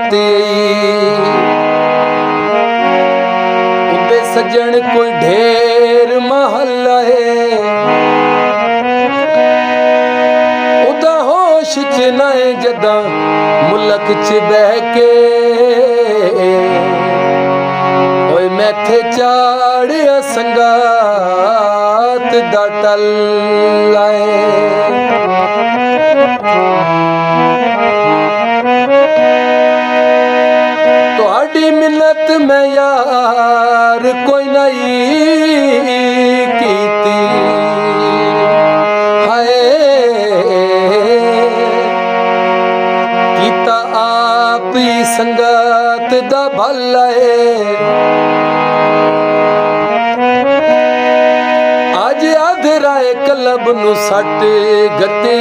गते उते सजन कोई ढेर महल है उदा होश च नाए जदा मुलक च बह के ओए मैथे चाड़िया संगात दा टल लाए तुहाडी मिन्नत मैं यार कोई नहीं कीती हाय कीता आप ही संगत दा भला है अज अधराए कलब नू सट गते